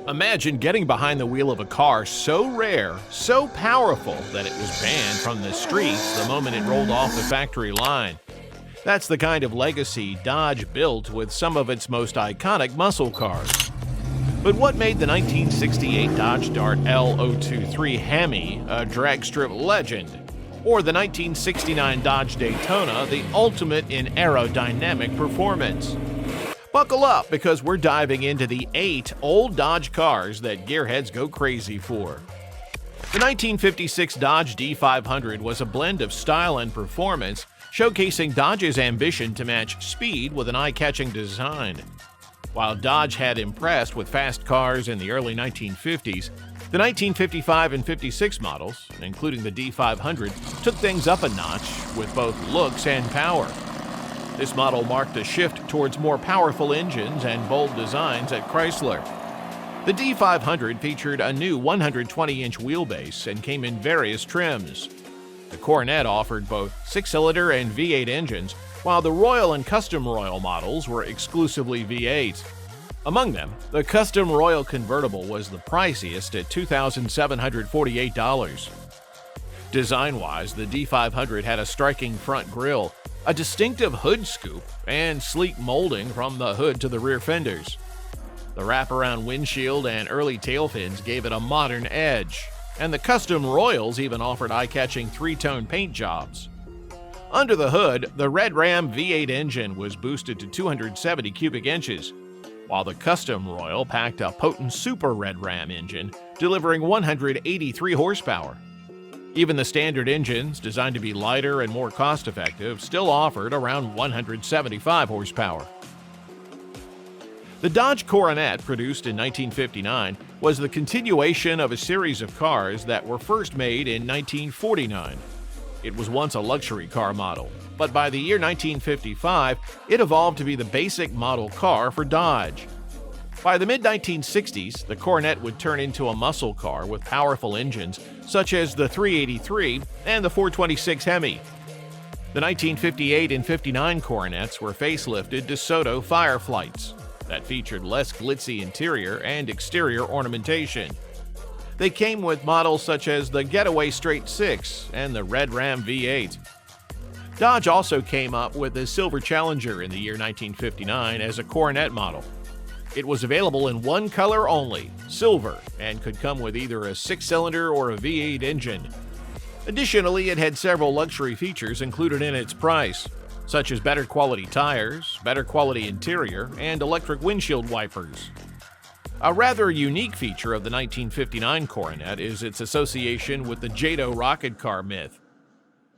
Imagine getting behind the wheel of a car so rare, so powerful that it was banned from the streets the moment it rolled off the factory line. That's the kind of legacy Dodge built with some of its most iconic muscle cars. But what made the 1968 Dodge Dart L023 Hemi a drag strip legend? Or the 1969 Dodge Daytona the ultimate in aerodynamic performance? Buckle up, because we're diving into the 8 old Dodge cars that gearheads go crazy for. The 1956 Dodge D500 was a blend of style and performance, showcasing Dodge's ambition to match speed with an eye-catching design. While Dodge had impressed with fast cars in the early 1950s, the 1955 and 56 models, including the D500, took things up a notch with both looks and power. This model marked a shift towards more powerful engines and bold designs at Chrysler. The D500 featured a new 120-inch wheelbase and came in various trims. The Coronet offered both 6-cylinder and V8 engines, while the Royal and Custom Royal models were exclusively V8. Among them, the Custom Royal convertible was the priciest at $2,748. Design-wise, the D500 had a striking front grille, a distinctive hood scoop, and sleek molding from the hood to the rear fenders. The wraparound windshield and early tail fins gave it a modern edge, and the Custom Royals even offered eye-catching 3-tone paint jobs. Under the hood, the Red Ram V8 engine was boosted to 270 cubic inches, while the Custom Royal packed a potent Super Red Ram engine, delivering 183 horsepower. Even the standard engines, designed to be lighter and more cost-effective, still offered around 175 horsepower. The Dodge Coronet, produced in 1959, was the continuation of a series of cars that were first made in 1949. It was once a luxury car model, but by the year 1955, it evolved to be the basic model car for Dodge. By the mid-1960s, the Coronet would turn into a muscle car with powerful engines such as the 383 and the 426 Hemi. The 1958 and 59 Coronets were facelifted DeSoto Fireflights that featured less glitzy interior and exterior ornamentation. They came with models such as the Getaway Straight 6 and the Red Ram V8. Dodge also came up with the Silver Challenger in the year 1959 as a Coronet model. It was available in one color only, silver, and could come with either a 6-cylinder or a V8 engine. Additionally, it had several luxury features included in its price, such as better quality tires, better quality interior, and electric windshield wipers. A rather unique feature of the 1959 Coronet is its association with the JATO rocket car myth.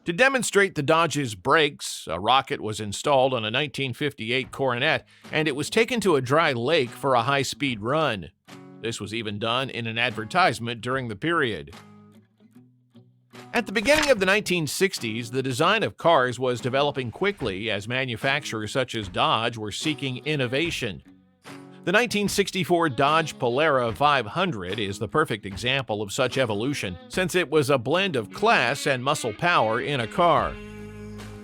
To demonstrate the Dodge's brakes, a rocket was installed on a 1958 Coronet, and it was taken to a dry lake for a high-speed run. This was even done in an advertisement during the period. At the beginning of the 1960s, the design of cars was developing quickly as manufacturers such as Dodge were seeking innovation. The 1964 Dodge Polara 500 is the perfect example of such evolution, since it was a blend of class and muscle power in a car.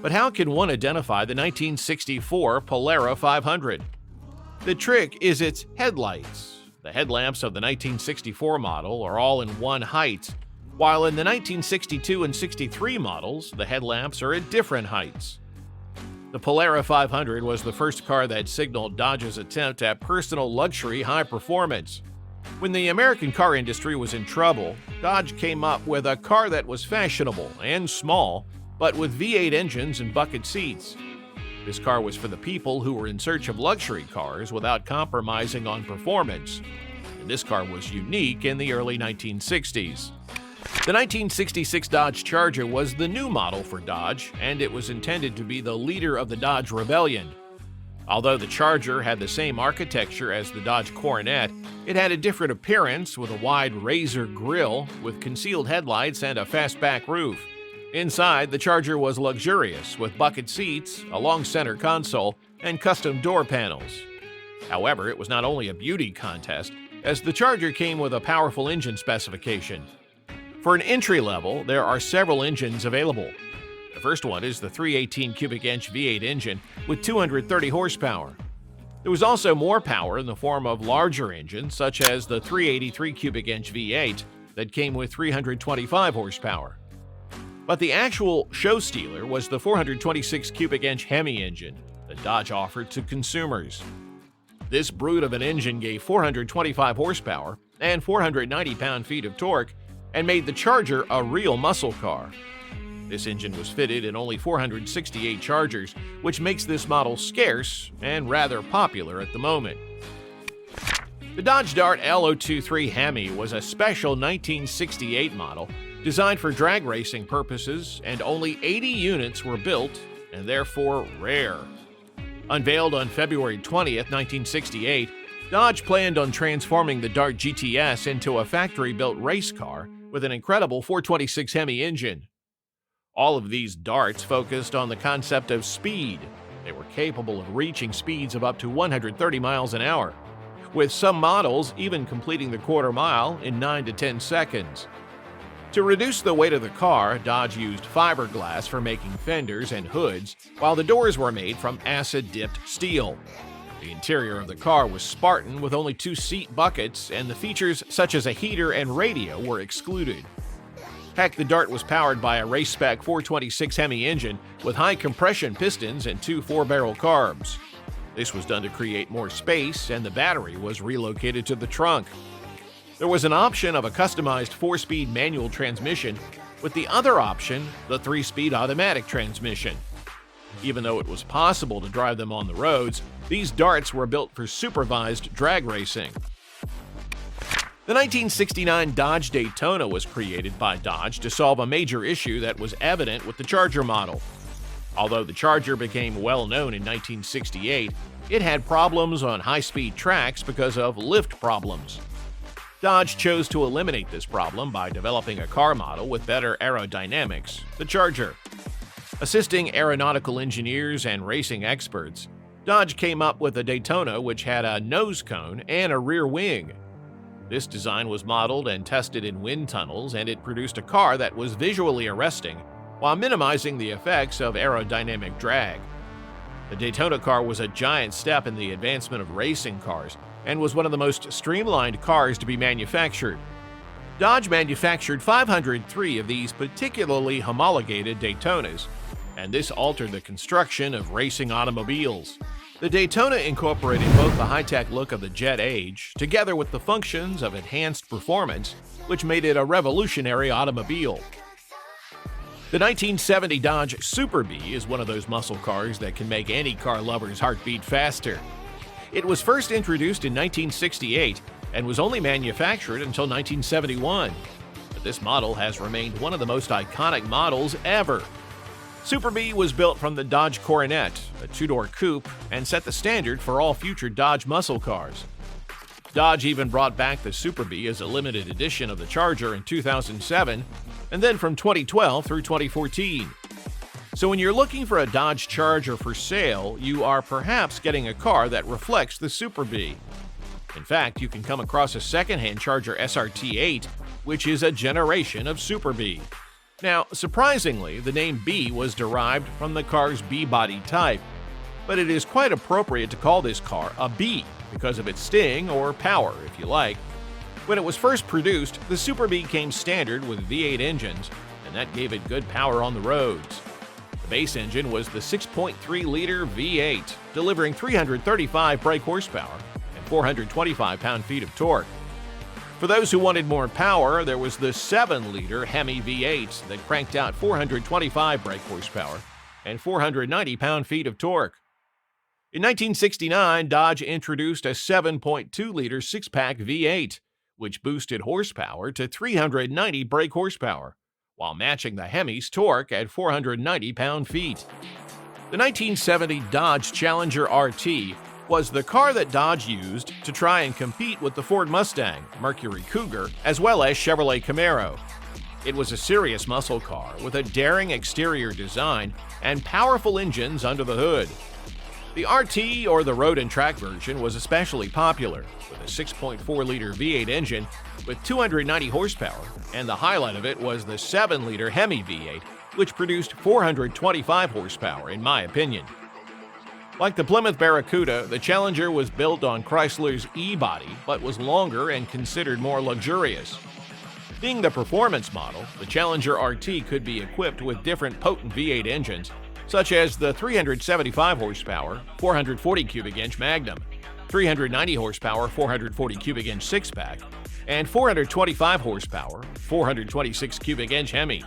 But how can one identify the 1964 Polara 500? The trick is its headlights. The headlamps of the 1964 model are all in one height, while in the 1962 and 63 models, the headlamps are at different heights. The Polara 500 was the first car that signaled Dodge's attempt at personal luxury high performance. When the American car industry was in trouble, Dodge came up with a car that was fashionable and small, but with V8 engines and bucket seats. This car was for the people who were in search of luxury cars without compromising on performance. And this car was unique in the early 1960s. The 1966 Dodge Charger was the new model for Dodge, and it was intended to be the leader of the Dodge Rebellion. Although the Charger had the same architecture as the Dodge Coronet, it had a different appearance with a wide razor grille with concealed headlights and a fastback roof. Inside, the Charger was luxurious with bucket seats, a long center console, and custom door panels. However, it was not only a beauty contest, as the Charger came with a powerful engine specification. For an entry level, there are several engines available. The first one is the 318 cubic inch V8 engine with 230 horsepower. There was also more power in the form of larger engines, such as the 383 cubic inch V8 that came with 325 horsepower. But the actual show stealer was the 426 cubic inch Hemi engine that Dodge offered to consumers. This brute of an engine gave 425 horsepower and 490 pound-feet of torque and made the Charger a real muscle car. This engine was fitted in only 468 Chargers, which makes this model scarce and rather popular at the moment. The Dodge Dart L023 Hemi was a special 1968 model designed for drag racing purposes, and only 80 units were built and therefore rare. Unveiled on February 20th, 1968, Dodge planned on transforming the Dart GTS into a factory-built race car with an incredible 426 Hemi engine. All of these Darts focused on the concept of speed. They were capable of reaching speeds of up to 130 miles an hour, with some models even completing the quarter mile in 9 to 10 seconds. To reduce the weight of the car, Dodge used fiberglass for making fenders and hoods, while the doors were made from acid-dipped steel. The interior of the car was Spartan with only 2 seat buckets, and the features such as a heater and radio were excluded. Heck, the Dart was powered by a race-spec 426 Hemi engine with high compression pistons and 2 4-barrel carbs. This was done to create more space, and the battery was relocated to the trunk. There was an option of a customized 4-speed manual transmission, with the other option the 3-speed automatic transmission. Even though it was possible to drive them on the roads, these Darts were built for supervised drag racing. The 1969 Dodge Daytona was created by Dodge to solve a major issue that was evident with the Charger model. Although the Charger became well known in 1968, it had problems on high-speed tracks because of lift problems. Dodge chose to eliminate this problem by developing a car model with better aerodynamics, the Charger. Assisting aeronautical engineers and racing experts, Dodge came up with a Daytona which had a nose cone and a rear wing. This design was modeled and tested in wind tunnels, and it produced a car that was visually arresting while minimizing the effects of aerodynamic drag. The Daytona car was a giant step in the advancement of racing cars and was one of the most streamlined cars to be manufactured. Dodge manufactured 503 of these particularly homologated Daytonas, and this altered the construction of racing automobiles. The Daytona incorporated both the high-tech look of the jet age together with the functions of enhanced performance, which made it a revolutionary automobile. The 1970 Dodge Super Bee is one of those muscle cars that can make any car lover's heart beat faster. It was first introduced in 1968 and was only manufactured until 1971. But this model has remained one of the most iconic models ever. Super Bee was built from the Dodge Coronet, a 2-door coupe, and set the standard for all future Dodge muscle cars. Dodge even brought back the Super Bee as a limited edition of the Charger in 2007, and then from 2012 through 2014. So when you're looking for a Dodge Charger for sale, you are perhaps getting a car that reflects the Super Bee. In fact, you can come across a second-hand Charger SRT8, which is a generation of Super Bee. Now, surprisingly, the name Bee was derived from the car's B-body type, but it is quite appropriate to call this car a Bee because of its sting, or power, if you like. When it was first produced, the Super Bee came standard with V8 engines, and that gave it good power on the roads. The base engine was the 6.3-liter V8, delivering 335 brake horsepower and 425 pound-feet of torque. For those who wanted more power, there was the 7-liter Hemi V8 that cranked out 425 brake horsepower and 490 pound-feet of torque. In 1969, Dodge introduced a 7.2-liter 6-pack V8, which boosted horsepower to 390 brake horsepower, while matching the Hemi's torque at 490 pound-feet. The 1970 Dodge Challenger RT was the car that Dodge used to try and compete with the Ford Mustang, Mercury Cougar, as well as Chevrolet Camaro. It was a serious muscle car with a daring exterior design and powerful engines under the hood. The RT, or the road and track version, was especially popular, with a 6.4-liter V8 engine with 290 horsepower, and the highlight of it was the 7-liter Hemi V8, which produced 425 horsepower, in my opinion. Like the Plymouth Barracuda, the Challenger was built on Chrysler's E-body, but was longer and considered more luxurious. Being the performance model, the Challenger RT could be equipped with different potent V8 engines, such as the 375 horsepower, 440 cubic inch Magnum, 390 horsepower, 440 cubic inch six-pack, and 425 horsepower, 426 cubic inch Hemi.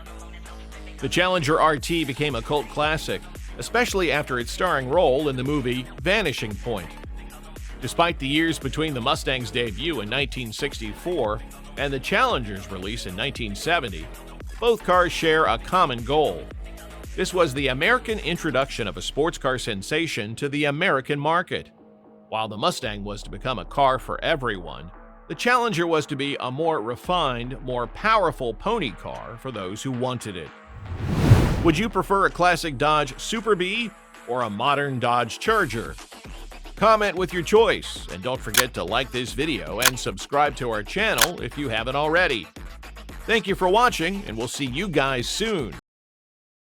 The Challenger RT became a cult classic, especially after its starring role in the movie Vanishing Point. Despite the years between the Mustang's debut in 1964 and the Challenger's release in 1970, both cars share a common goal. This was the American introduction of a sports car sensation to the American market. While the Mustang was to become a car for everyone, the Challenger was to be a more refined, more powerful pony car for those who wanted it. Would you prefer a classic Dodge Super Bee or a modern Dodge Charger? Comment with your choice, and don't forget to like this video and subscribe to our channel if you haven't already. Thank you for watching, and we'll see you guys soon.